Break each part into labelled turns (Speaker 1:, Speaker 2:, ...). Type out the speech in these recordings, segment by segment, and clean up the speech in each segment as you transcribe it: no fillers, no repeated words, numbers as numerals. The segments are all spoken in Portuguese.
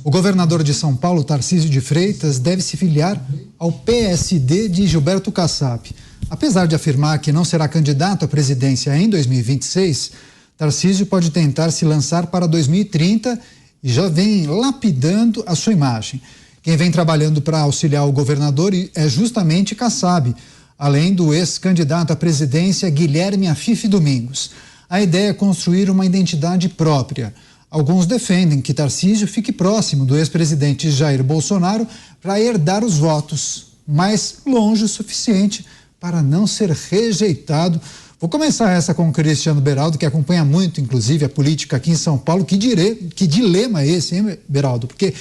Speaker 1: O governador de São Paulo, Tarcísio de Freitas, deve se filiar ao PSD de Gilberto Kassab. Apesar de afirmar que não será candidato à presidência em 2026, Tarcísio pode tentar se lançar para 2030 e já vem lapidando a sua imagem. Quem vem trabalhando para auxiliar o governador é justamente Kassab, além do ex-candidato à presidência Guilherme Afife Domingos. A ideia é construir uma identidade própria. Alguns defendem que Tarcísio fique próximo do ex-presidente Jair Bolsonaro para herdar os votos, mas longe o suficiente para não ser rejeitado. Vou começar essa com o Cristiano Beraldo, que acompanha muito, inclusive, a política aqui em São Paulo. Que dilema é esse, hein, Beraldo? Porque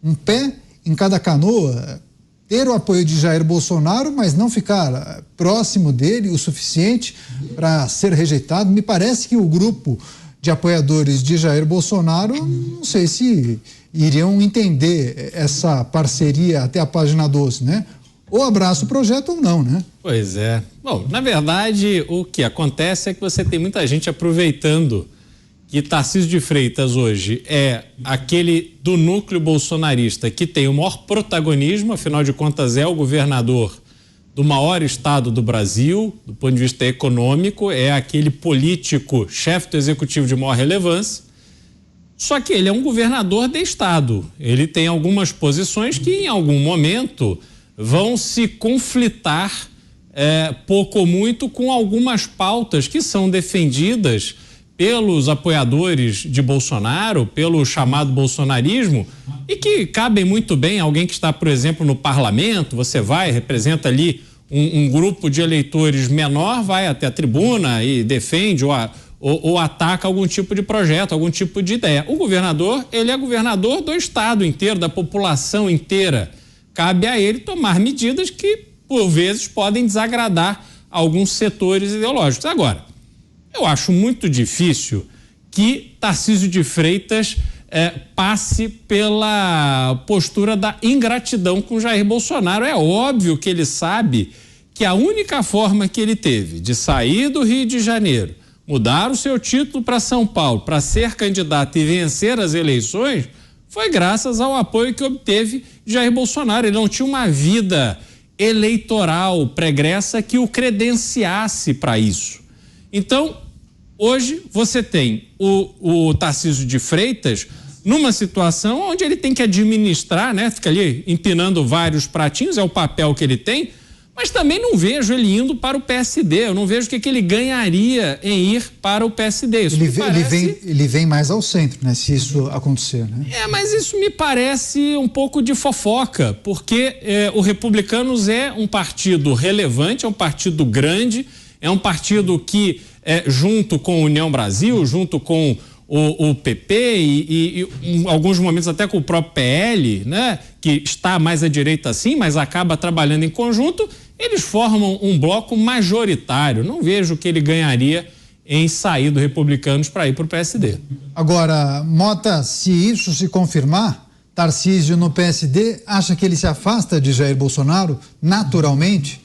Speaker 1: um pé em cada canoa, ter o apoio de Jair Bolsonaro, mas não ficar próximo dele o suficiente para ser rejeitado. Me parece que o grupo de apoiadores de Jair Bolsonaro, não sei se iriam entender essa parceria até a página 12, né? Ou abraça o projeto ou não, né?
Speaker 2: Pois é. Bom, na verdade, o que acontece é que você tem muita gente aproveitando que Tarcísio de Freitas hoje é aquele do núcleo bolsonarista que tem o maior protagonismo, afinal de contas é o governador do maior estado do Brasil, do ponto de vista econômico, é aquele político, chefe do executivo de maior relevância, só que ele é um governador de estado. Ele tem algumas posições que em algum momento vão se conflitar pouco ou muito com algumas pautas que são defendidas pelos apoiadores de Bolsonaro, pelo chamado bolsonarismo, e que cabem muito bem a alguém que está, por exemplo, no parlamento. Você vai, representa ali um grupo de eleitores menor, vai até a tribuna e defende ou ataca algum tipo de projeto, algum tipo de ideia. O governador, ele é governador do estado inteiro, da população inteira. Cabe a ele tomar medidas que, por vezes, podem desagradar alguns setores ideológicos. Agora, eu acho muito difícil que Tarcísio de Freitas passe pela postura da ingratidão com Jair Bolsonaro. É óbvio que ele sabe que a única forma que ele teve de sair do Rio de Janeiro, mudar o seu título para São Paulo, para ser candidato e vencer as eleições, foi graças ao apoio que obteve de Jair Bolsonaro. Ele não tinha uma vida eleitoral pregressa que o credenciasse para isso. Então, hoje você tem o Tarcísio de Freitas numa situação onde ele tem que administrar, né? Fica ali empinando vários pratinhos, é o papel que ele tem, mas também não vejo ele indo para o PSD, eu não vejo o que ele ganharia em ir para o PSD. Isso
Speaker 1: ele vem mais ao centro, né? Se isso acontecer, né?
Speaker 2: Mas isso me parece um pouco de fofoca, porque o Republicanos é um partido relevante, é um partido grande, é um partido que, junto com a União Brasil, junto com o PP e em alguns momentos até com o próprio PL, né, que está mais à direita sim, mas acaba trabalhando em conjunto, eles formam um bloco majoritário. Não vejo o que ele ganharia em sair do Republicanos para ir para o PSD.
Speaker 1: Agora, Mota, se isso se confirmar, Tarcísio no PSD, acha que ele se afasta de Jair Bolsonaro naturalmente?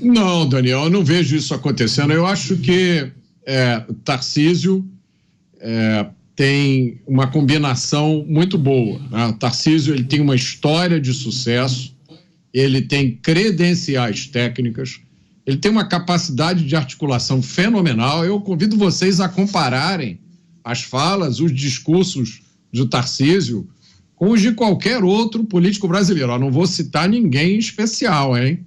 Speaker 3: Não, Daniel, eu não vejo isso acontecendo. Eu acho que Tarcísio tem uma combinação muito boa, né? O Tarcísio, ele tem uma história de sucesso, ele tem credenciais técnicas, ele tem uma capacidade de articulação fenomenal. Eu convido vocês a compararem as falas, os discursos do Tarcísio com os de qualquer outro político brasileiro. Eu não vou citar ninguém especial, hein?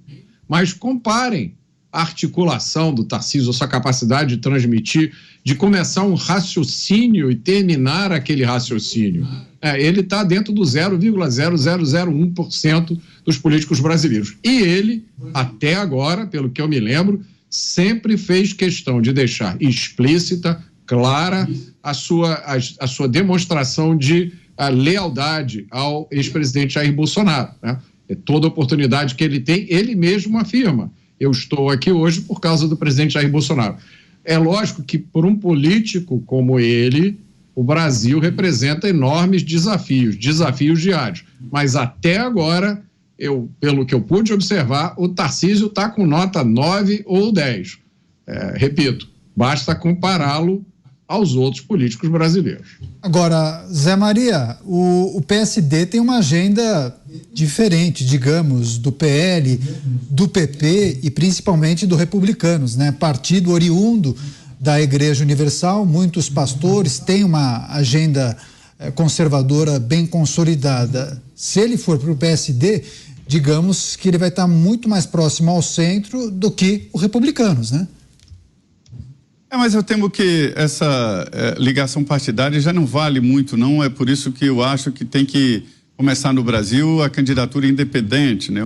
Speaker 3: Mas comparem a articulação do Tarcísio, a sua capacidade de transmitir, de começar um raciocínio e terminar aquele raciocínio. Ele está dentro do 0,0001% dos políticos brasileiros. E ele, até agora, pelo que eu me lembro, sempre fez questão de deixar explícita, clara, a sua demonstração de lealdade ao ex-presidente Jair Bolsonaro, né? Toda oportunidade que ele tem, ele mesmo afirma: eu estou aqui hoje por causa do presidente Jair Bolsonaro. É lógico que, por um político como ele, o Brasil representa enormes desafios diários. Mas até agora, pelo que eu pude observar, o Tarcísio está com nota 9 ou 10. Repito, basta compará-lo aos outros políticos brasileiros.
Speaker 1: Agora, Zé Maria, o PSD tem uma agenda diferente, digamos, do PL, do PP e principalmente do Republicanos, né? Partido oriundo da Igreja Universal, muitos pastores têm uma agenda conservadora bem consolidada. Se ele for para o PSD, digamos que ele vai estar muito mais próximo ao centro do que os Republicanos, né?
Speaker 4: Mas eu temo que essa ligação partidária já não vale muito, não. É por isso que eu acho que tem que começar no Brasil a candidatura independente, né?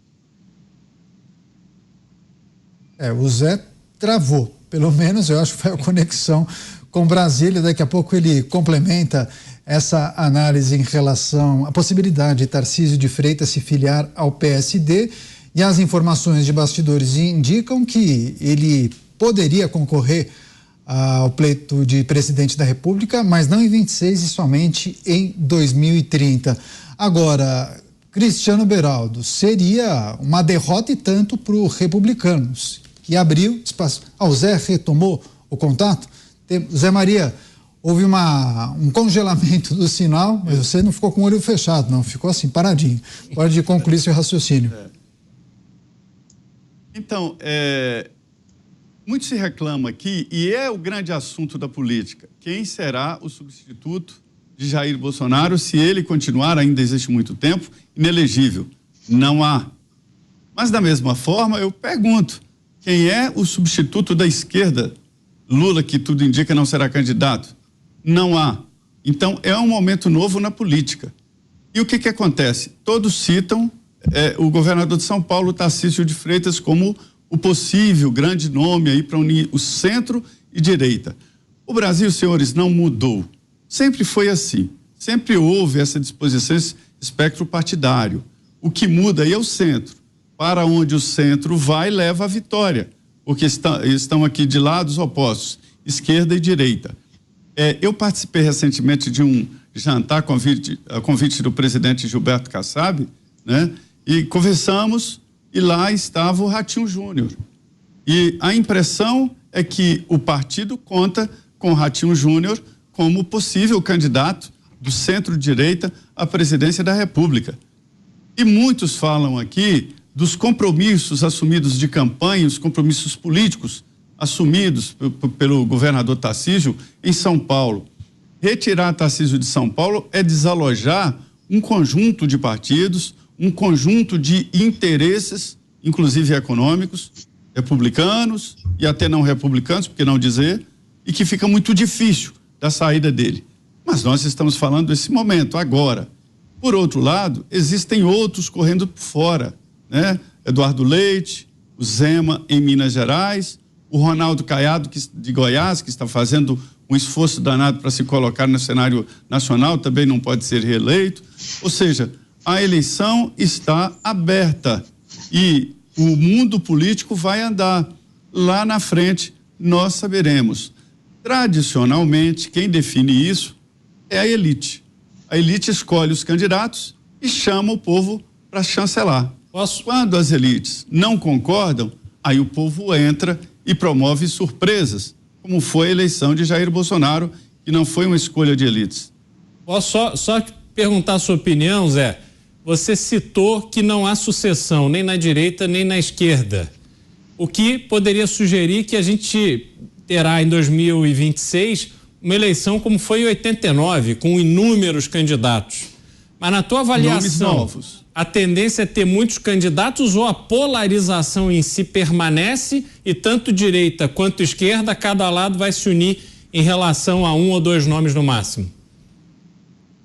Speaker 1: O Zé travou, pelo menos eu acho que foi a conexão com Brasília. Daqui a pouco ele complementa essa análise em relação à possibilidade de Tarcísio de Freitas se filiar ao PSD, e as informações de bastidores indicam que ele poderia concorrer ao pleito de presidente da República, mas não em 26 e somente em 2030. Agora, Cristiano Beraldo, seria uma derrota e tanto para os Republicanos, que abriu espaço. O Zé retomou o contato? Zé Maria, houve um congelamento do sinal, mas você não ficou com o olho fechado, não, ficou assim, paradinho. Pode concluir seu raciocínio.
Speaker 4: Então, muito se reclama aqui, e é o grande assunto da política, quem será o substituto de Jair Bolsonaro se ele continuar, ainda existe muito tempo, inelegível? Não há. Mas, da mesma forma, eu pergunto, quem é o substituto da esquerda? Lula, que tudo indica, não será candidato? Não há. Então, é um momento novo na política. E o que acontece? Todos citam o governador de São Paulo, Tarcísio de Freitas, como o possível grande nome aí para unir o centro e direita. O Brasil, senhores, não mudou. Sempre foi assim. Sempre houve essa disposição, esse espectro partidário. O que muda aí é o centro. Para onde o centro vai, leva a vitória. Porque estão aqui de lados opostos, esquerda e direita. Eu participei recentemente de um jantar a convite do presidente Gilberto Kassab, né? E conversamos, e lá estava o Ratinho Júnior. E a impressão é que o partido conta com o Ratinho Júnior como possível candidato do centro-direita à presidência da República. E muitos falam aqui dos compromissos assumidos de campanha, os compromissos políticos assumidos pelo governador Tarcísio em São Paulo. Retirar Tarcísio de São Paulo é desalojar um conjunto de partidos, um conjunto de interesses, inclusive econômicos, republicanos e até não republicanos, por que não dizer, e que fica muito difícil da saída dele. Mas nós estamos falando desse momento, agora. Por outro lado, existem outros correndo por fora, né? Eduardo Leite, o Zema em Minas Gerais, o Ronaldo Caiado de Goiás, que está fazendo um esforço danado para se colocar no cenário nacional, também não pode ser reeleito. Ou seja, a eleição está aberta e o mundo político vai andar. Lá na frente, nós saberemos. Tradicionalmente, quem define isso é a elite. A elite escolhe os candidatos e chama o povo para chancelar. Quando as elites não concordam, aí o povo entra e promove surpresas, como foi a eleição de Jair Bolsonaro, que não foi uma escolha de elites.
Speaker 2: Posso só perguntar a sua opinião, Zé? Você citou que não há sucessão nem na direita nem na esquerda, o que poderia sugerir que a gente terá em 2026 uma eleição como foi em 89, com inúmeros candidatos. Mas na tua avaliação, a tendência é ter muitos candidatos ou a polarização em si permanece e tanto direita quanto esquerda, cada lado vai se unir em relação a um ou dois nomes no máximo?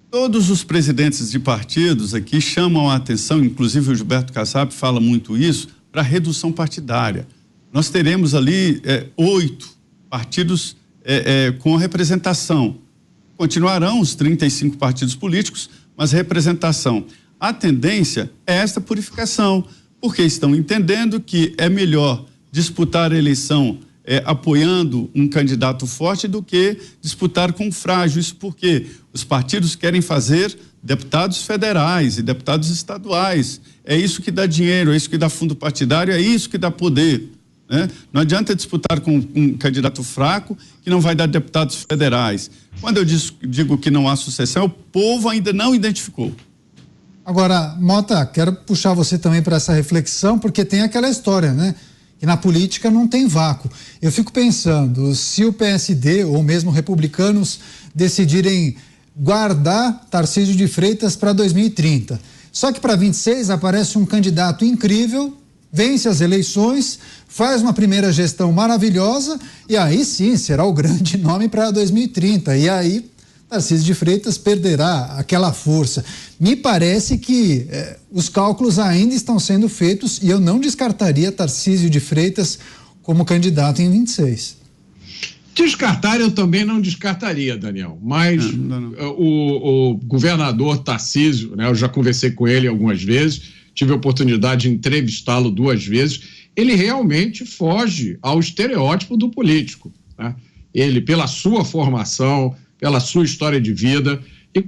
Speaker 4: Todos os presidentes de partidos aqui chamam a atenção, inclusive o Gilberto Kassab fala muito isso, para a redução partidária. Nós teremos ali 8 partidos com representação. Continuarão os 35 partidos políticos, mas representação. A tendência é esta purificação, porque estão entendendo que é melhor disputar a eleição apoiando um candidato forte do que disputar com um frágil. Isso porque os partidos querem fazer deputados federais e deputados estaduais. É isso que dá dinheiro, é isso que dá fundo partidário, é isso que dá poder. né? Não adianta disputar com um candidato fraco que não vai dar deputados federais. Quando eu digo que não há sucessão, o povo ainda não identificou.
Speaker 1: Agora, Mota, quero puxar você também para essa reflexão, porque tem aquela história, né? Que na política não tem vácuo. Eu fico pensando, se o PSD ou mesmo republicanos decidirem guardar Tarcísio de Freitas para 2030. Só que para 26 aparece um candidato incrível, vence as eleições, faz uma primeira gestão maravilhosa e aí sim será o grande nome para 2030. E aí Tarcísio de Freitas perderá aquela força. Me parece que os cálculos ainda estão sendo feitos e eu não descartaria Tarcísio de Freitas como candidato em 26.
Speaker 3: Descartar eu também não descartaria, Daniel, mas o governador Tarcísio, né, eu já conversei com ele algumas vezes, tive a oportunidade de entrevistá-lo 2 vezes, ele realmente foge ao estereótipo do político, né? Ele, pela sua formação, pela sua história de vida,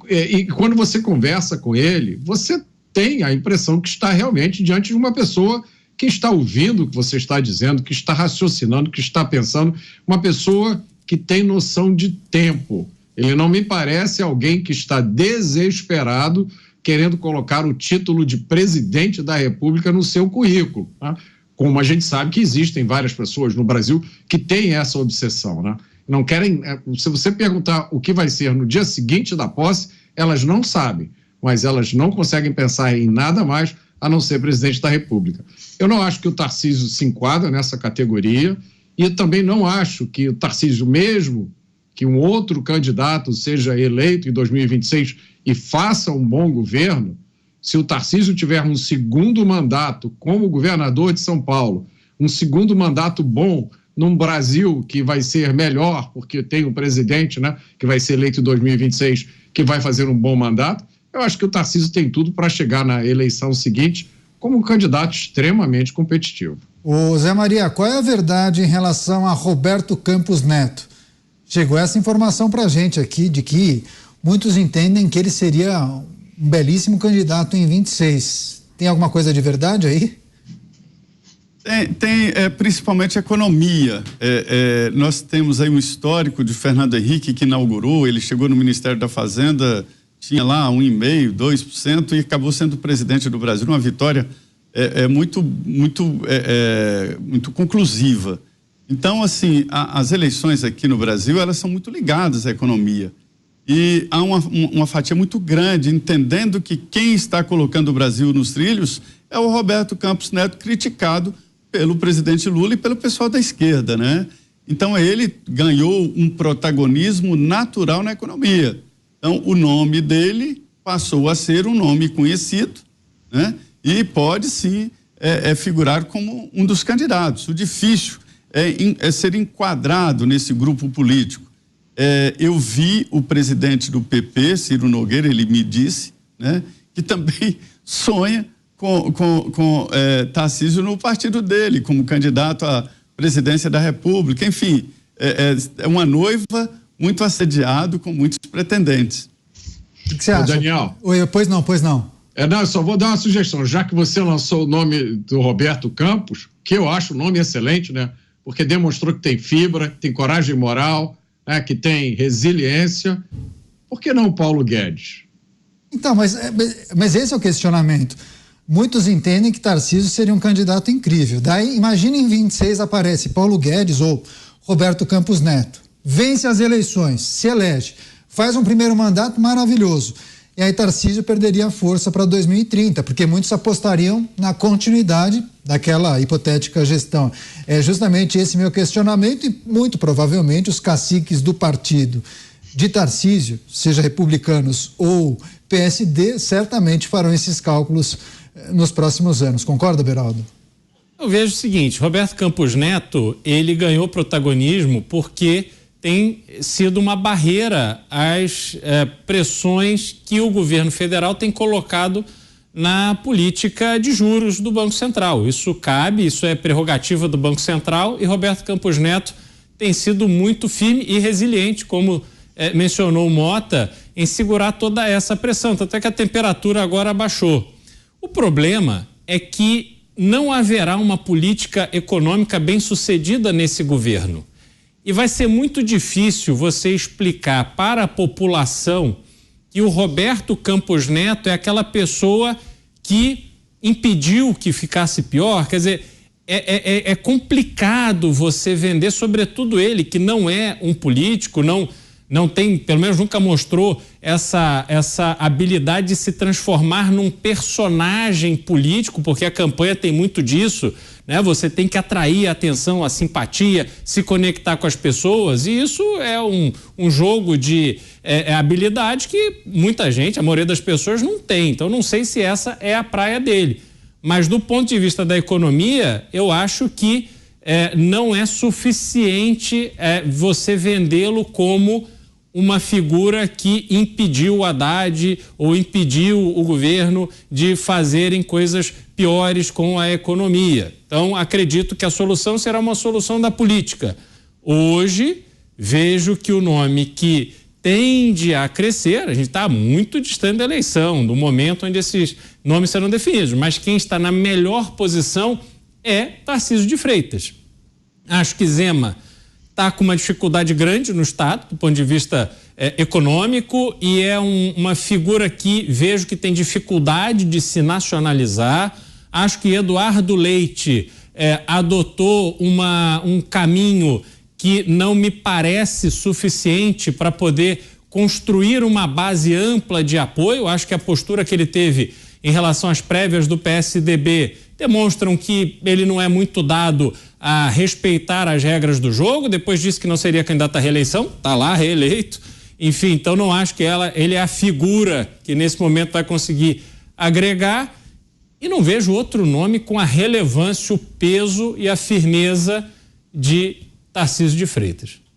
Speaker 3: e quando você conversa com ele, você tem a impressão que está realmente diante de uma pessoa que está ouvindo o que você está dizendo, que está raciocinando, que está pensando, uma pessoa que tem noção de tempo. Ele não me parece alguém que está desesperado querendo colocar o título de presidente da República no seu currículo, né? Como a gente sabe que existem várias pessoas no Brasil que têm essa obsessão, né? Não querem, se você perguntar o que vai ser no dia seguinte da posse, elas não sabem, mas elas não conseguem pensar em nada mais a não ser presidente da República. Eu não acho que o Tarcísio se enquadra nessa categoria e também não acho que o Tarcísio, mesmo que um outro candidato seja eleito em 2026 e faça um bom governo, se o Tarcísio tiver um segundo mandato como governador de São Paulo, um segundo mandato bom num Brasil que vai ser melhor, porque tem um presidente, né, que vai ser eleito em 2026, que vai fazer um bom mandato, eu acho que o Tarcísio tem tudo para chegar na eleição seguinte como um candidato extremamente competitivo.
Speaker 1: Ô Zé Maria, qual é a verdade em relação a Roberto Campos Neto? Chegou essa informação para a gente aqui de que muitos entendem que ele seria um belíssimo candidato em 26. Tem alguma coisa de verdade aí?
Speaker 4: Tem principalmente economia. Nós temos aí um histórico de Fernando Henrique que inaugurou, ele chegou no Ministério da Fazenda, tinha lá 1,5%, 2% e acabou sendo presidente do Brasil, uma vitória muito conclusiva. Então, assim, as eleições aqui no Brasil, elas são muito ligadas à economia. E há uma fatia muito grande, entendendo que quem está colocando o Brasil nos trilhos é o Roberto Campos Neto, criticado pelo presidente Lula e pelo pessoal da esquerda, né? Então, ele ganhou um protagonismo natural na economia. Então, o nome dele passou a ser um nome conhecido, né? E pode, sim, figurar como um dos candidatos. O difícil é ser enquadrado nesse grupo político. Eu vi o presidente do PP, Ciro Nogueira, ele me disse, né, que também sonha com Tarcísio no partido dele, como candidato à presidência da República. Enfim, é uma noiva muito assediado, com muitos pretendentes.
Speaker 1: O que você acha?
Speaker 3: Daniel.
Speaker 1: Oi, pois não.
Speaker 3: Não, eu só vou dar uma sugestão. Já que você lançou o nome do Roberto Campos, que eu acho um nome excelente, né? Porque demonstrou que tem fibra, tem coragem moral, né? Que tem resiliência. Por que não o Paulo Guedes?
Speaker 1: Então, mas esse é o questionamento. Muitos entendem que Tarcísio seria um candidato incrível. Daí, imagina em 26 aparece Paulo Guedes ou Roberto Campos Neto. Vence as eleições, se elege, faz um primeiro mandato maravilhoso. E aí Tarcísio perderia força para 2030, porque muitos apostariam na continuidade daquela hipotética gestão. É justamente esse meu questionamento e muito provavelmente os caciques do partido de Tarcísio, seja republicanos ou PSD, certamente farão esses cálculos nos próximos anos. Concorda, Beraldo?
Speaker 2: Eu vejo o seguinte, Roberto Campos Neto, ele ganhou protagonismo porque tem sido uma barreira às pressões que o governo federal tem colocado na política de juros do Banco Central. Isso é prerrogativa do Banco Central e Roberto Campos Neto tem sido muito firme e resiliente, como mencionou o Mota, em segurar toda essa pressão, tanto é que a temperatura agora abaixou. O problema é que não haverá uma política econômica bem-sucedida nesse governo. E vai ser muito difícil você explicar para a população que o Roberto Campos Neto é aquela pessoa que impediu que ficasse pior. Quer dizer, é complicado você vender, sobretudo ele, que não é um político, não tem, pelo menos nunca mostrou essa habilidade de se transformar num personagem político, porque a campanha tem muito disso, né? Você tem que atrair a atenção, a simpatia, se conectar com as pessoas, e isso é um jogo de habilidade que muita gente, a maioria das pessoas não tem. Então não sei se essa é a praia dele. Mas do ponto de vista da economia, eu acho que não é suficiente você vendê-lo como uma figura que impediu o Haddad ou impediu o governo de fazerem coisas piores com a economia. Então, acredito que a solução será uma solução da política. Hoje, vejo que o nome que tende a crescer, a gente está muito distante da eleição, do momento onde esses nomes serão definidos, mas quem está na melhor posição é Tarcísio de Freitas. Acho que Zema está com uma dificuldade grande no Estado, do ponto de vista econômico, e é uma figura que vejo que tem dificuldade de se nacionalizar. Acho que Eduardo Leite adotou um caminho que não me parece suficiente para poder construir uma base ampla de apoio. Acho que a postura que ele teve em relação às prévias do PSDB demonstram que ele não é muito dado a respeitar as regras do jogo. Depois disse que não seria candidato à reeleição, está lá reeleito. Enfim, então não acho que ele é a figura que nesse momento vai conseguir agregar, e não vejo outro nome com a relevância, o peso e a firmeza de Tarcísio de Freitas.